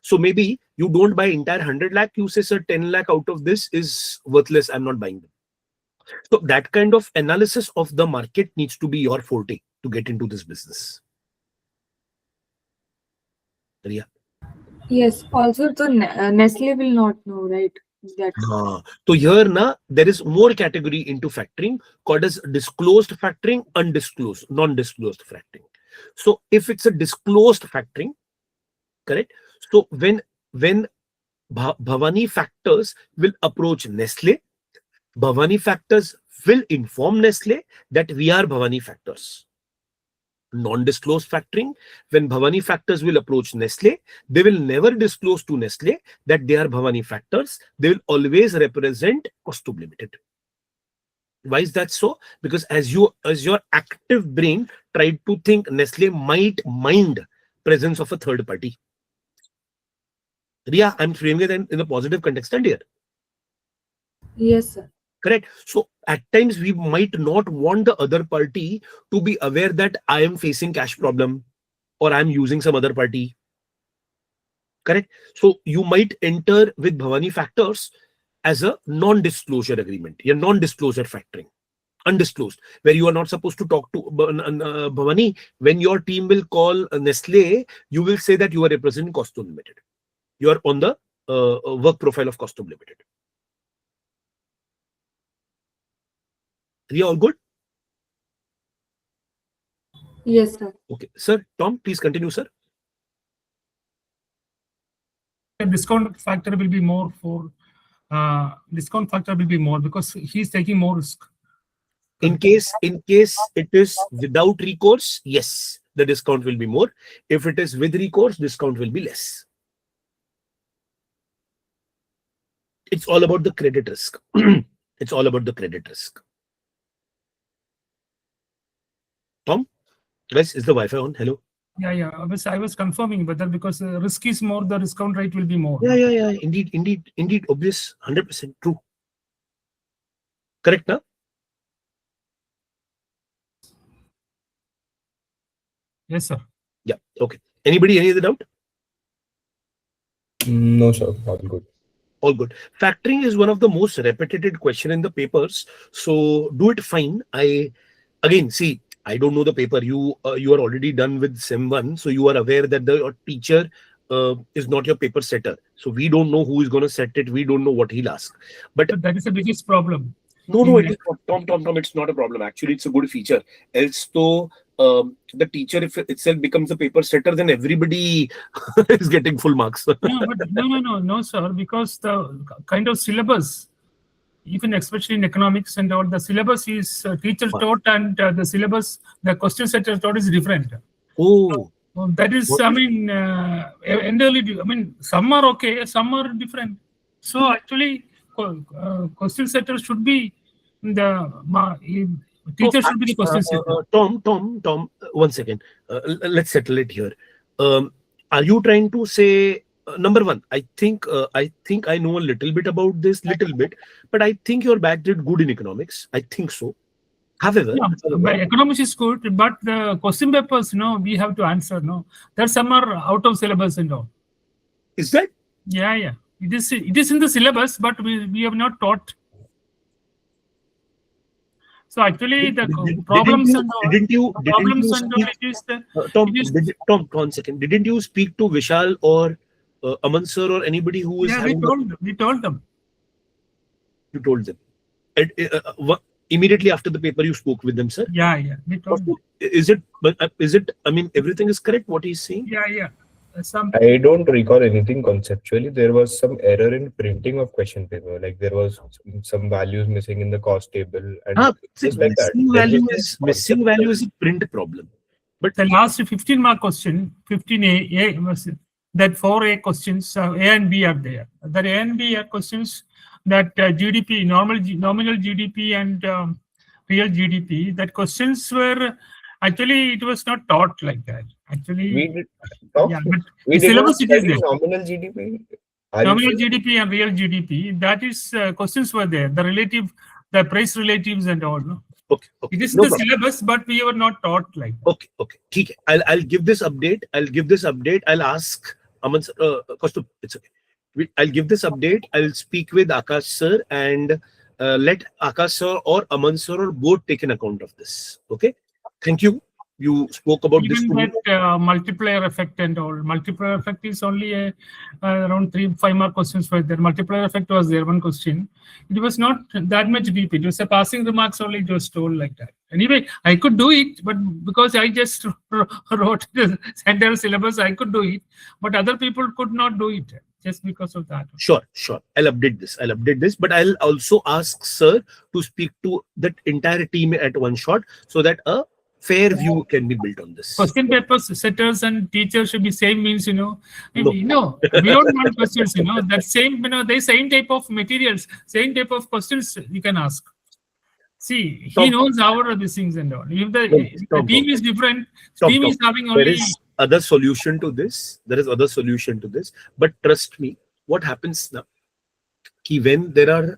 So maybe you don't buy entire 100 lakh, you say, sir, 10 lakh out of this is worthless, I'm not buying them. So that kind of analysis of the market needs to be your forte to get into this business. Ria. Yes. Also, the Nestle will not know, right? That. So here na, there is more category into factoring called as disclosed factoring, undisclosed, non-disclosed factoring. So if it's a disclosed factoring, correct? So when Bhavani Factors will approach Nestle, Bhavani Factors will inform Nestle that we are Bhavani Factors. Non-disclosed factoring, when Bhavani Factors will approach Nestle, they will never disclose to Nestle that they are Bhavani Factors. They will always represent Costub Limited. Why is that so? Because as your active brain tried to think Nestle might mind presence of a third party. Ria, I'm framing it in a positive context and here. Yes, sir. Correct. So at times we might not want the other party to be aware that I am facing cash problem or I'm using some other party. Correct. So you might enter with Bhavani Factors as a non-disclosure agreement, a non-disclosure factoring, undisclosed, where you are not supposed to talk to Bhavani. When your team will call Nestle, you will say that you are representing Costub Limited. You are on the work profile of Costub Limited. Are you all good? Yes, sir. Okay, sir. Tom, please continue, sir. The discount factor will be more for discount factor will be more because he's taking more risk. In case it is without recourse, yes, the discount will be more. If it is with recourse, discount will be less. It's all about the credit risk. It's all about the credit risk. Tom, guys, is the Wi-Fi on? Hello. Yeah. I was confirming whether because risk is more, the discount rate will be more. Yeah. Indeed. Obvious. 100% true. Correct, na? Yes, sir. Yeah. Okay. Anybody, any other doubt? No, sir. All good. All good. Factoring is one of the most repeated question in the papers. So do it fine. Again, see, I don't know the paper. You are already done with Sem 1. So you are aware that your teacher is not your paper setter. So we don't know who is going to set it. We don't know what he'll ask. But That is the biggest problem. no, it is not. Tom, it's not a problem. Actually, it's a good feature. Else, though, the teacher if itself becomes a paper setter, then everybody is getting full marks. No, sir. Because the kind of syllabus, even especially in economics and all, the syllabus is teacher taught and the syllabus, the question setter taught is different. Oh, That is, What? I mean, entirely. I mean, some are okay, some are different. So actually, question setter should be teacher should be the question setter. Tom, 1 second. Let's settle it here. Are you trying to say number one? I think I know a little bit about this, but I think your batch did good in economics. I think so. However, But economics is good, but the question papers, we have to answer. There some are out of syllabus and all. is that Yeah. It is in the syllabus, but we have not taught. So actually, the problems and all. Didn't you Problems and all. speak, It is the Tom? it is- Tom, 1 second. Didn't you speak to Vishal or Aman sir or anybody who is yeah. having We told them. You told them. Immediately after the paper, you spoke with them, sir. Yeah. We told them. Is it? I mean, everything is correct. What he's saying. Yeah. Some I don't recall anything conceptually. There was some error in printing of question paper. Like there was some values missing in the cost table, and just like that. Missing value is a print problem. But the last 15 mark question, 15A was that 4A questions, A and B are there. The A and B are questions that GDP, nominal GDP and real GDP. That questions were actually it was not taught like that. Actually, We did. Tom, yeah, but we the did not syllabus it is study there. nominal GDP. Are you Nominal sure? GDP and real GDP. That is questions were there. The price relatives and all. No? okay. It is No the problem. syllabus, but we were not taught like that. Okay. ठीक है. I'll give this update. I'll ask Aman sir. Kaustubh, it's okay. I'll give this update. I'll speak with Akash sir and let Akash sir or Aman sir or both take an account of this. Okay. Thank you. You spoke about this. Even To me. that multiplier effect and all. Multiplier effect is only around 3-5 mark questions were there. Multiplier effect was there, one question. It was not that much deep. It was a passing remarks only. It was told like that. Anyway, I could do it, but because I just wrote the entire syllabus, I could do it. But other people could not do it just because of that. Sure. I'll update this. But I'll also ask sir to speak to that entire team at one shot so that a fair view can be built on this. Question papers, setters and teachers should be same means, we don't want questions, that same, the same type of materials, same type of questions you can ask. See, he knows our these things and all. If the team is different, team is having only. There is other solution to this. But trust me, what happens now? When there are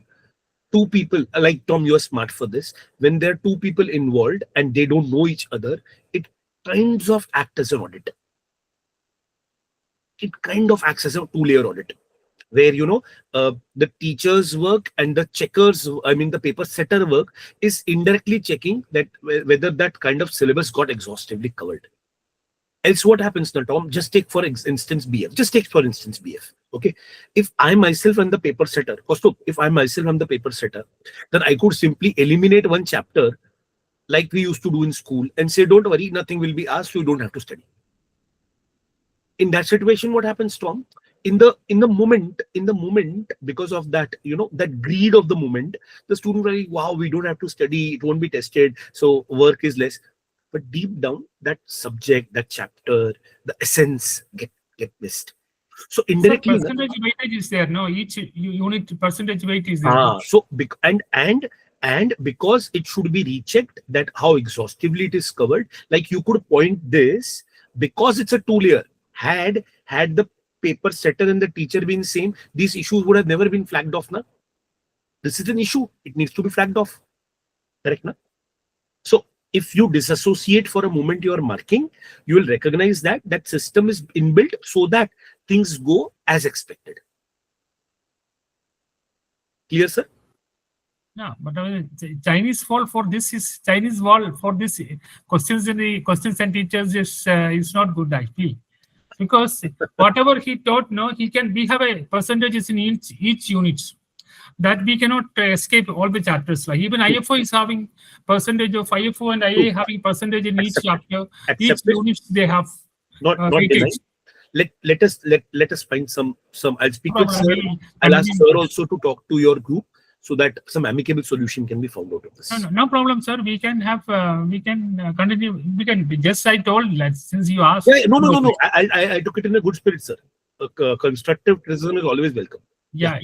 two people, like Tom, you are smart for this. When there are two people involved and they don't know each other, it kinds of acts as an audit. It kind of acts as a two-layer audit, where the teacher's work and the checkers, the paper setter work is indirectly checking that whether that kind of syllabus got exhaustively covered. Else what happens now, Tom? Just take for instance BF. Okay, if I myself am the paper setter, then I could simply eliminate one chapter, like we used to do in school, and say, don't worry, nothing will be asked, you don't have to study. In that situation, what happens, Tom? In the moment, because of that, that greed of the moment, the student are like, wow, we don't have to study, it won't be tested, so work is less. But deep down, that subject, that chapter, the essence get missed. So So indirectly, percentage weightage is there, no? Each unit percentage weight is there. so and because it should be rechecked that how exhaustively it is covered. Like you could point this, because it's a two-layer. Had the paper setter and the teacher been same, these issues would have never been flagged off. Na? This is an issue. It needs to be flagged off. Correct, na? So if you disassociate for a moment your marking, you will recognize that that system is inbuilt so that things go as expected. Clear, sir? Yeah, but Chinese wall for this is Chinese wall for this questions in the questions and teachers is not good, I feel, because whatever he taught, no, we have a percentages in each unit that we cannot escape all the chapters. Like even IFO is having percentage of IFO and IA having percentage in each chapter. Each Accepted. unit they have Not weightage. denied. Let us find some. I'll speak with sir. We'll I'll ask continue. sir also to talk to your group so that some amicable solution can be found out of this. No problem, sir. We can have we can continue. We can just I told like since you asked. Yeah, no. I took it in a good spirit, sir. Constructive criticism is always welcome. Yeah.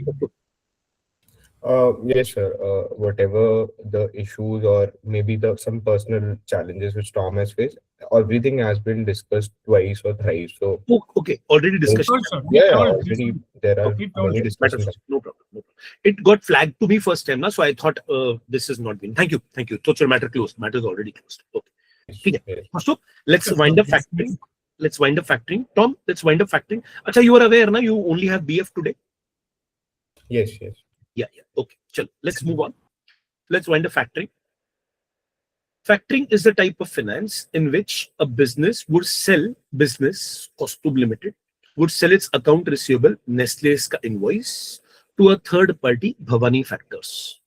Yes, sir. Whatever the issues or maybe some personal challenges which Tom has faced, everything has been discussed twice or thrice. So Oh, okay, already discussion. Told, sir. yeah, Told. already there are We told. many Matters. discussions. No problem. It got flagged to me first time now, so I thought this has not been. Thank you. So your matter closed. Matter is already closed. Okay. Okay. Yes. So let's wind up factoring. Tom, let's wind up factoring. Acha, you are aware, na? You only have BF today. Yes. Yeah. Okay. Chalo, let's move on. Let's wind up factoring. Factoring is the type of finance in which a business, Costtube Limited, would sell its account receivable, Nestlé's ka invoice, to a third party, Bhavani Factors,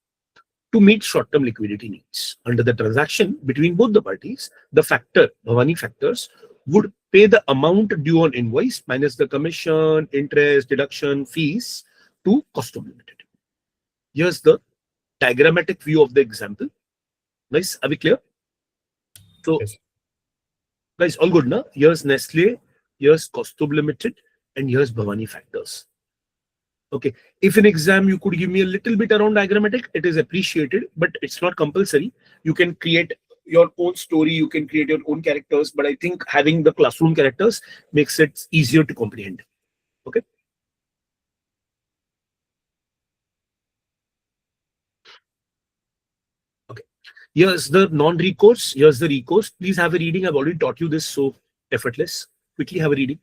to meet short-term liquidity needs. Under the transaction between both the parties, the factor, Bhavani Factors, would pay the amount due on invoice minus the commission, interest, deduction, fees to Costtube Limited. Here's the diagrammatic view of the example. Nice. Are we clear? So, Yes. guys, all good, na? Here's Nestle, here's Costtube Limited, and here's Bhavani Factors. Okay. If in exam you could give me a little bit around diagrammatic, it is appreciated, but it's not compulsory. You can create your own story, you can create your own characters, but I think having the classroom characters makes it easier to comprehend. Okay. Here's the non-recourse. Here's the recourse. Please have a reading. I've already taught you this, so effortless. Quickly have a reading.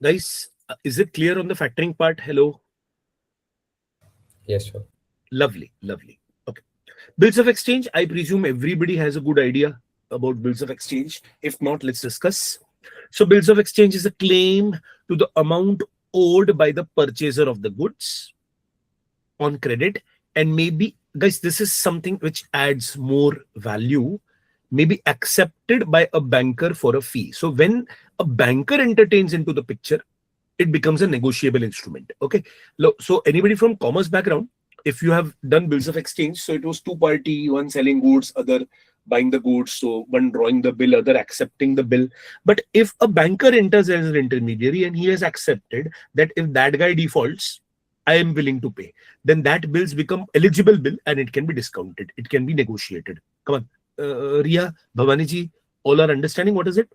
Guys, is it clear on the factoring part? Hello. Yes, sir. Lovely, lovely. Okay. Bills of exchange. I presume everybody has a good idea about bills of exchange. If not, let's discuss. So bills of exchange is a claim to the amount owed by the purchaser of the goods on credit, and maybe, guys, this is something which adds more value, maybe accepted by a banker for a fee. So when a banker entertains into the picture, it becomes a negotiable instrument. Okay. So anybody from commerce background, if you have done bills of exchange, so it was two party, one selling goods, other buying the goods, so one drawing the bill, other accepting the bill. But if a banker enters as an intermediary and he has accepted that if that guy defaults, I am willing to pay, then that bills become eligible bill and it can be discounted, it can be negotiated. Come on, Ria, Bhavani ji, all are understanding what is it?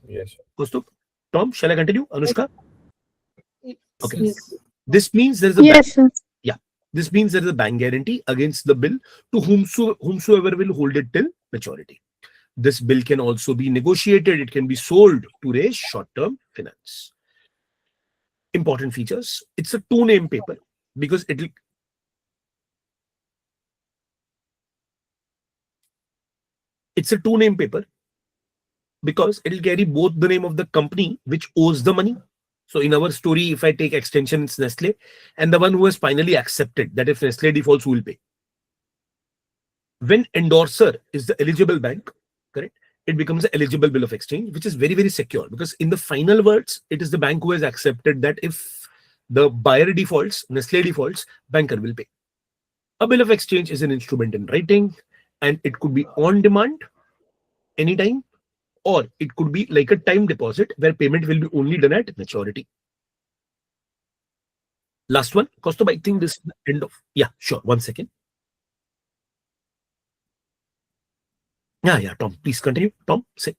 Yes, sir. Kaustubh, Tom, shall I continue? Anushka? Okay. Yes. This means there is a Yes, sir. This means there is a bank guarantee against the bill to whomsoever will hold it till maturity. This bill can also be negotiated. It can be sold to raise short-term finance. Important features. It's a two-name paper because it'll carry both the name of the company which owes the money. So in our story, if I take extension, it's Nestle, and the one who has finally accepted that if Nestle defaults, who will pay. When endorser is the eligible bank, correct, it becomes an eligible bill of exchange, which is very, very secure, because in the final words, it is the bank who has accepted that if the buyer defaults, Nestle defaults, banker will pay. A bill of exchange is an instrument in writing, and it could be on demand anytime, or it could be like a time deposit where payment will be only done at maturity. Last one, Kaustubh, I think this is the end of. Yeah, sure. 1 second. Yeah, Tom, please continue. Tom, say.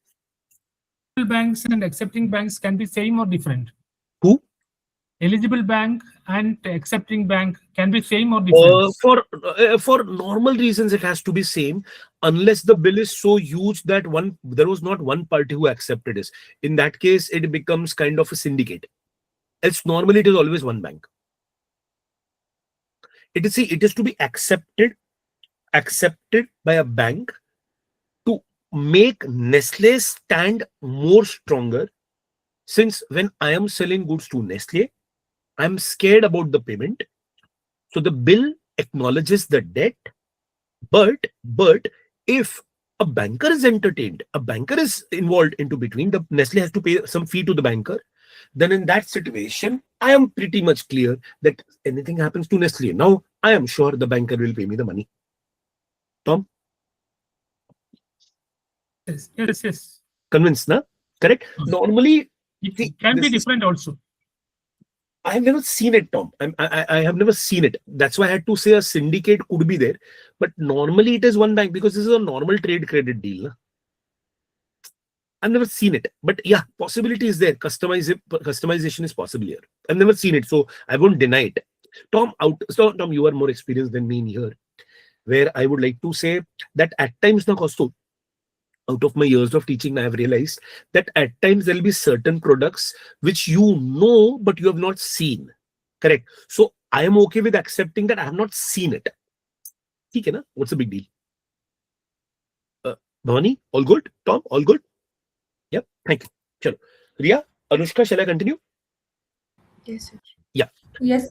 Banks and accepting banks can be same or different. Who? Eligible bank and accepting bank can be same or different. For normal reasons, it has to be same, unless the bill is so huge that there was not one party who accepted it. In that case, it becomes kind of a syndicate. Else, normally it is always one bank. It is to be accepted by a bank to make Nestle stand more stronger. Since when I am selling goods to Nestle, I'm scared about the payment. So the bill acknowledges the debt, but if a banker is entertained, a banker is involved into between, the Nestle has to pay some fee to the banker, then in that situation, I am pretty much clear that anything happens to Nestle, now I am sure the banker will pay me the money. Tom? Yes. Convinced, na? Correct? Normally, It can be different also. I have never seen it, Tom. I have never seen it. That's why I had to say a syndicate could be there. But normally it is one bank because this is a normal trade credit deal. Na? I've never seen it. But yeah, possibility is there. Customization is possible here. I've never seen it, so I won't deny it. Tom, you are more experienced than me in here. Where I would like to say that at times, na Kaustubh, out of my years of teaching, I have realized that at times there will be certain products which you know, but you have not seen. Correct. So I am okay with accepting that I have not seen it. Okay, na? What's the big deal? Bhavani, all good? Tom, all good? Yep. Thank you. Chalo. Ria, Anushka, shall I continue? Yes, sir. Yes.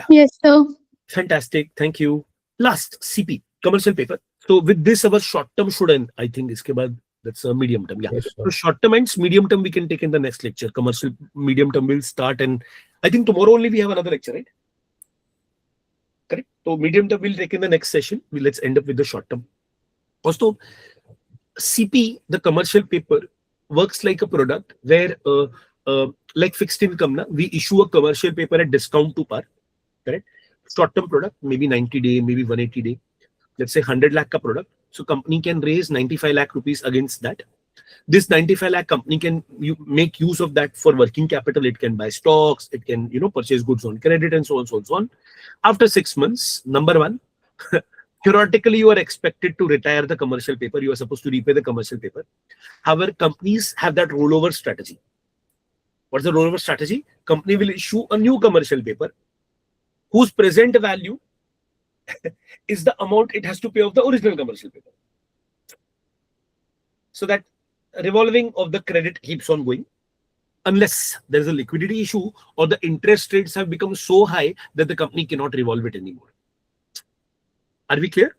Yes, sir. Fantastic. Thank you. Last, CP, commercial paper. So with this, our short term should end. I think iske baad, that's a medium term. Yeah. Yes, sir. So short term ends, medium term we can take in the next lecture. Commercial medium term will start, and I think tomorrow only we have another lecture, right? Correct. So medium term we'll take in the next session. Let's end up with the short term. Also, CP, the commercial paper, works like a product where, like fixed income, we issue a commercial paper at discount to par. Correct. Short term product, maybe 90 day, maybe 180 day. Let's say 100 lakh ka product. So company can raise 95 lakh rupees against that. This 95 lakh company can make use of that for working capital. It can buy stocks. It can, purchase goods on credit and so on, so on, so on. After 6 months, number one, theoretically, you are expected to retire the commercial paper. You are supposed to repay the commercial paper. However, companies have that rollover strategy. What's the rollover strategy? Company will issue a new commercial paper whose present value is the amount it has to pay of the original commercial paper. So that revolving of the credit keeps on going unless there is a liquidity issue or the interest rates have become so high that the company cannot revolve it anymore. Are we clear?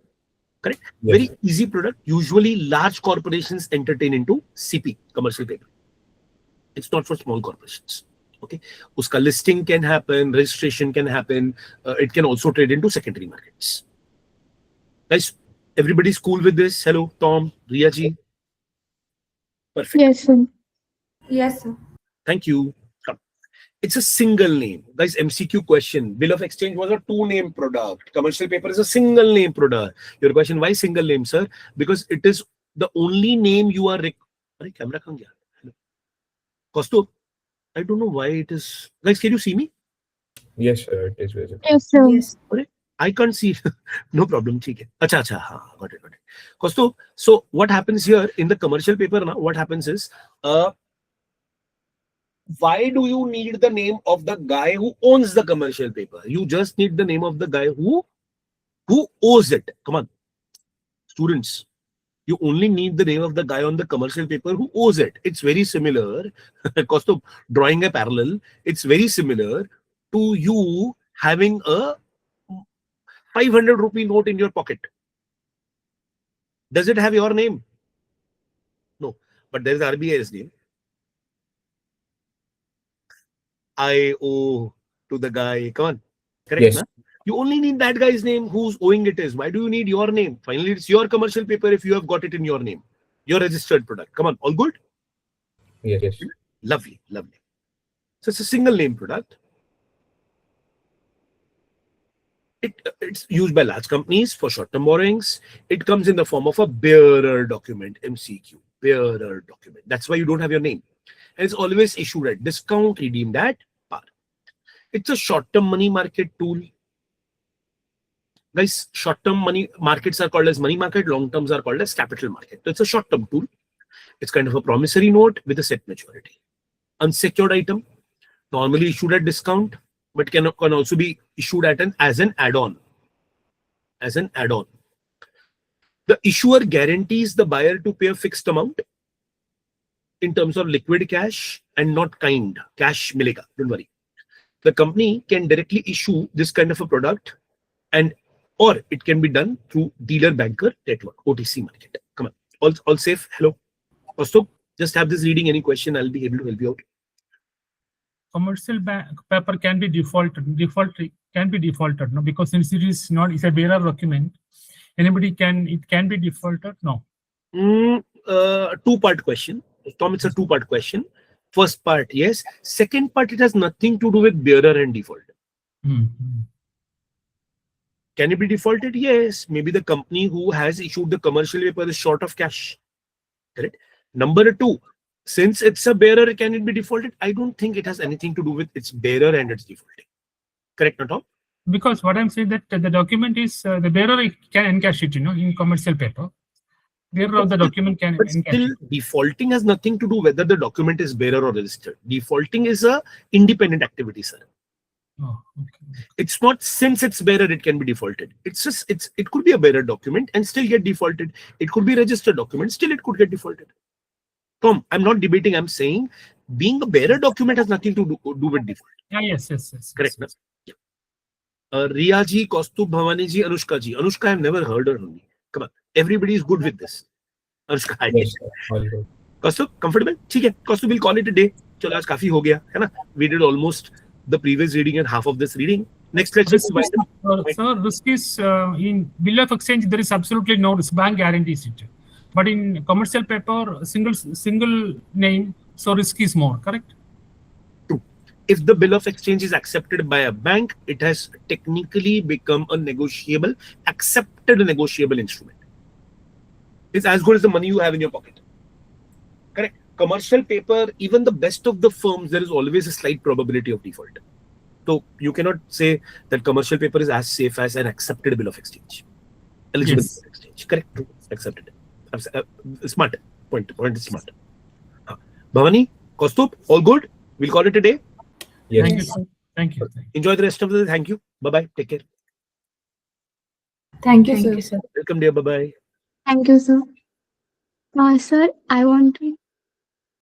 Correct? Yes. Very easy product. Usually large corporations entertain into CP, commercial paper. It's not for small corporations. Okay. Uska listing can happen, registration can happen. It can also trade into secondary markets. Guys, everybody's cool with this? Hello, Tom, Riya ji. Perfect. Yes, sir. Yes, sir. Thank you. Come. It's a single name. Guys, MCQ question. Bill of exchange was a two-name product. Commercial paper is a single name product. Your question, why single name, sir? Because it is the only name you are... camera kahan gaya? Hello. Kaustubh, I don't know why it is... Guys, can you see me? Yes, sir, it is visible. Yes, sir. Yes. I can't see. No problem. Okay. Acha. Got it. Kaustubh, so what happens here in the commercial paper now? What happens is... why do you need the name of the guy who owns the commercial paper? You just need the name of the guy who owes it. Come on, students. You only need the name of the guy on the commercial paper who owes it. It's very similar. Cost of drawing a parallel. It's very similar to you having a 500 rupee note in your pocket. Does it have your name? No, but there is RBI's name. I owe to the guy. Come on. Correct? Yes. Na? You only need that guy's name who's owing it is. Why do you need your name? Finally, it's your commercial paper if you have got it in your name. Your registered product. Come on. All good? Yes. Lovely. So it's a single name product. It's used by large companies for short-term borrowings. It comes in the form of a bearer document, MCQ. Bearer document. That's why you don't have your name. And it's always issued at discount, redeemed at par. It's a short-term money market tool. Guys, short-term money markets are called as money market, long-terms are called as capital market. So it's a short-term tool. It's kind of a promissory note with a set maturity. Unsecured item, normally issued at discount, but can also be issued at as an add-on. As an add-on. The issuer guarantees the buyer to pay a fixed amount in terms of liquid cash and not kind. Cash milega, don't worry. The company can directly issue this kind of a product or it can be done through dealer banker network, OTC market. Come on, all safe? Hello. Also, just have this reading. Any question, I'll be able to help you out. Commercial paper can be defaulted, no, because since it's a bearer document, it can be defaulted, no. Two-part question. Tom, it's a two-part question. First part, yes. Second part, it has nothing to do with bearer and default. Can it be defaulted? Yes. Maybe the company who has issued the commercial paper is short of cash. Correct. Number two, since it's a bearer, can it be defaulted? I don't think it has anything to do with its bearer and its defaulting. Correct, not Tom? Because what I'm saying that the document is the bearer can encash it, in commercial paper. Bearer of the document can but encash still, it. defaulting has nothing to do whether the document is bearer or registered. Defaulting is a independent activity, sir. Oh, okay. It's not since it's bearer it can be defaulted. It's just it could be a bearer document and still get defaulted. It could be a registered document, still it could get defaulted. Tom, I'm not debating. I'm saying being a bearer document has nothing to do with default. Yeah, yes. Correct. Yes. Yeah. Riya ji, Kaustubh, Bhavani ji, Anushka ji. Anushka, I've never heard her only. Come on, everybody is good with this. Anushka, Yes, sir. All good. Kaustubh, comfortable? ठीक है. Kaustubh, we'll call it a day. चलो आज काफी हो गया, है ना? We did almost the previous reading and half of this reading. Next, let's just Sir, risk is in bill of exchange. There is absolutely no risk. Bank guarantees it. But in commercial paper, single name, so risk is more. Correct? True. If the bill of exchange is accepted by a bank, it has technically become a accepted negotiable instrument. It's as good as the money you have in your pocket. Correct. Commercial paper, even the best of the firms, there is always a slight probability of default. So you cannot say that commercial paper is as safe as an accepted bill of exchange. Eligible Yes. bill of exchange. Correct. Accepted. Smart. Point is smart. Bhavani, Kaustubh, all good? We'll call it a day. Yes. Thank you, sir. Thank you. Enjoy the rest of the day. Thank you. Bye-bye. Take care. Thank you, Thank sir. you, sir. Welcome, dear. Bye-bye. Thank you, sir. Sir, I want to